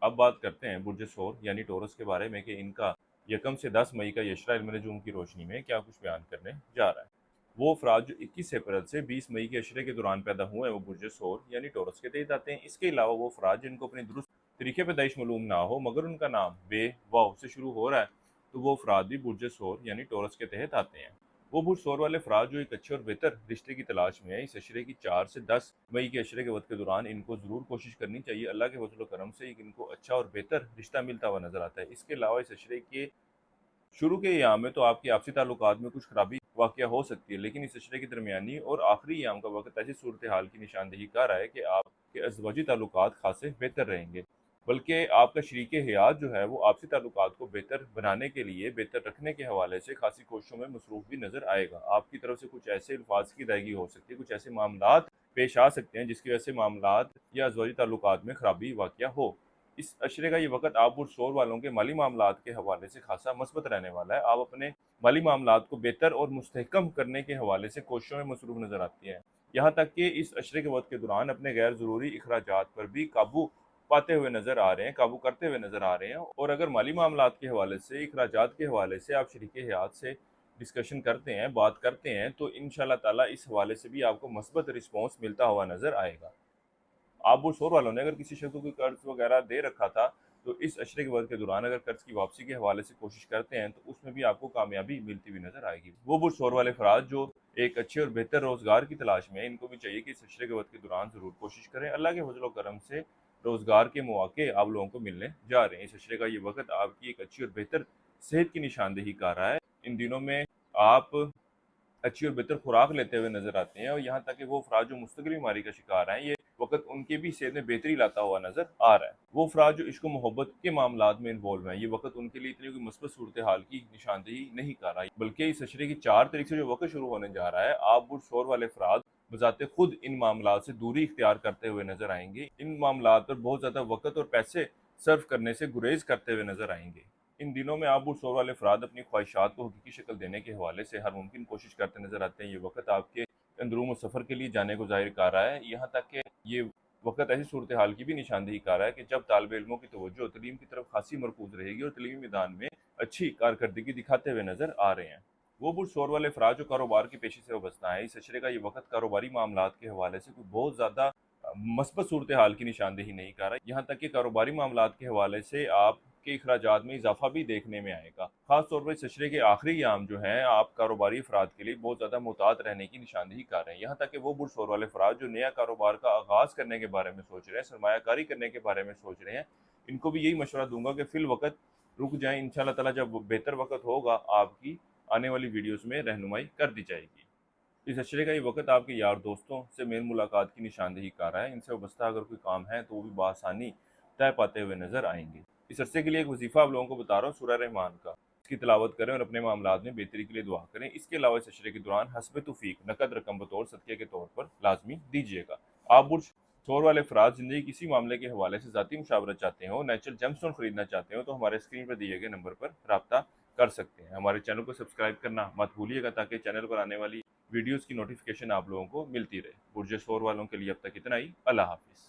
अब बात करते हैं बुर्ज सौर यानी टोरस के बारे में कि इनका यकम से 10 मई का यशरा इल्म नजूम की रोशनी में क्या कुछ बयान करने जा रहा है। वो अफराद जो 21 अप्रैल से 20 मई के अशरे के दौरान पैदा हुए हैं वो बुर्ज सौर यानी टोरस के तहत आते हैं। इसके अलावा वो अफराद जिनको अपनी दुरुस्त तरीके पैदाइश मालूम ना हो मगर उनका नाम बे वाव से शुरू हो रहा है तो वो अफराद भी बुर्ज सौर यानी टोरस के तहत आते हैं। वो बुर्ज सौर वाले अफराद जो एक अच्छे और बेहतर रिश्ते की तलाश में है, इस अशरे की 4 से 10 मई के अशरे के वक्त के दौरान इनको ज़रूर कोशिश करनी चाहिए। अल्लाह के फजल करम से इनको अच्छा और बेहतर रिश्ता मिलता हुआ नजर आता है। इसके अलावा इस अशरे के शुरू के अयाम में तो आपके आपसी ताल्लुकात में कुछ खराबी वाक़या हो सकती है, लेकिन इस अशरे की दरमियानी और आखिरी अयाम का वक्त ऐसी सूरत हाल की निशानदेही कर रहा है कि आपके अज़वाजी ताल्लुकात खासे बेहतर रहेंगे। बल्कि आपका शरीके हयात जो है वो आपसी ताल्लुकात को बेहतर बनाने के लिए, बेहतर रखने के हवाले से खासी कोशिशों में मसरूफ़ भी नज़र आएगा। आपकी तरफ से कुछ ऐसे अल्फाज की अदायगी हो सकती है, कुछ ऐसे मामलात पेश आ सकते हैं जिसकी वजह से मामलात या अज़वाजी ताल्लुकात में खराबी वाक़या हो। इस अशरे का ये वक़्त आप और शोर वालों के माली मामलात के हवाले से खासा मस्बत रहने वाला है। आप अपने माली मामलात को बेहतर और मुस्तहकम करने के हवाले से कोशिशों में मसरूफ़ नज़र आती हैं। यहाँ तक कि इस अशरे के वक़्त के दौरान अपने गैर ज़रूरी अखराजात पर भी काबू पाते हुए नज़र आ रहे हैं, काबू करते हुए नज़र आ रहे हैं। और अगर माली मामलात के हवाले से, अखराजात के हवाले से आप शरीके हयात से डिस्कशन करते हैं, बात करते हैं, तो इंशाअल्लाह ताला इस हवाले से भी आपको मस्बत रिस्पॉन्स मिलता हुआ नज़र आएगा। आप और शोर वालों ने अगर किसी शख्स को कोई कर्ज वगैरह दे रखा था तो इस अशरे के वक्त के दौरान अगर कर्ज की वापसी के हवाले से कोशिश करते हैं तो उसमें भी आपको कामयाबी मिलती हुई नजर आएगी। वो बुर शोर वाले अफराद जो एक अच्छे और बेहतर रोजगार की तलाश में है, इनको भी चाहिए कि इस अशरे के वक्त के दौरान जरूर कोशिश करें। अल्लाह के फजल करम से रोजगार के मौके आप लोगों को मिलने जा रहे हैं। इस अशरे का ये वक्त आपकी एक अच्छी और बेहतर सेहत की निशानदेही कर रहा है। इन दिनों में आप अच्छी और बेहतर खुराक लेते हुए नजर आते हैं और यहाँ तक कि वो अफराद जो मुस्तकिल बीमारी का शिकार हैं, ये वक्त उनके भी सेहत में बेहतरी लाता हुआ नजर आ रहा है। वो अफराद जो इश्क मोहब्बत के मामलात में इन्वॉल्व हैं, ये वक्त उनके लिए इतनी कोई मुस्बत सूरत हाल की निशानदेही नहीं कर रहा, बल्कि इस अशरे की 4 तारीख से जो वक्त शुरू होने जा रहा है, आप बुढ़ शोर वाले अफराद बजाते खुद इन मामलात से दूरी इख्तियार करते हुए नजर आएंगे। इन मामलात पर बहुत ज्यादा वक्त और पैसे सर्व करने से गुरेज करते हुए नजर आएंगे। इन दिनों में आप और शोर वाले अफराद अपनी ख्वाहिशात को हकीकी शक्ल देने के हवाले से हर मुमकिन कोशिश करते नजर आते हैं। ये वक्त आपके अंदरूम सफ़र के लिए जाने को जाहिर कर रहा है। यहाँ तक कि ये वक्त ऐसी सूरत हाल की भी निशानदेही कर रहा है कि जब तालिब इल्मों की तवज्जो तलीम की तरफ खासी मरकूज रहेगी और तलीमी मैदान में अच्छी कारकर्दगी दिखाते हुए नजर आ रहे हैं। वो बुढ़ शोर वाले अफराद जो कारोबार की पेशे से वाबस्ता है, इस अशरे का ये वक्त कारोबारी मामलात के हवाले से कोई बहुत ज़्यादा मस्बत सूरत हाल की निशानदेही नहीं कर रहा। यहाँ तक कि कारोबारी मामलात के हवाले से आपके अखराजात में इजाफा भी देखने में आएगा। खास तौर पर इस अशरे के आखिरी याम जो हैं, आप कारोबारी अफराद के लिए बहुत ज़्यादा मोहतात रहने की निशानदेही कर रहे हैं। यहाँ तक कि वो बुढ़ शोर वाले अफराद जो नया कारोबार का आगाज़ करने के बारे में सोच रहे हैं, सरमायाकारी करने के बारे में सोच रहे हैं, इनको भी यही मशवरा दूंगा कि फिल वक्त रुक जाएं। इंशाल्लाह ताला जब बेहतर वक्त होगा आपकी आने वाली वीडियोज़ में रहनुमाई कर दी जाएगी। इस अशरे का ये वक्त आपके यार दोस्तों से मेल मुलाकात की निशानदेही कर रहा है। इनसे वाबस्ता अगर कोई काम है तो वो भी बआसानी तय पाते हुए नजर आएंगे। इस अरसे के लिए एक वजीफा आप लोगों को बता रहा हूँ, सूरह रहमान का। इसकी तिलावत करें और अपने मामलात में बेहतरी के लिए दुआ करें। इसके अलावा इस अशरे के दौरान हस्ब तौफीक नकद रकम बतौर सदक़े के तौर पर लाजमी दीजिएगा। आप बुर्ज शोर वाले अफराद जिंदगी किसी मामले के हवाले से ज़ाती मुशावरत चाहते हो, नेचुरल जेमस्टोन खरीदना चाहते हो, तो हमारे स्क्रीन पर दिए गए नंबर पर रब्ता कर सकते हैं। हमारे चैनल को सब्सक्राइब करना मत भूलिएगा ताकि चैनल पर आने वाली वीडियोस की नोटिफिकेशन आप लोगों को मिलती रहे। बुर्ज शोर वालों के लिए अब तक इतना ही। अल्लाह हाफिज़।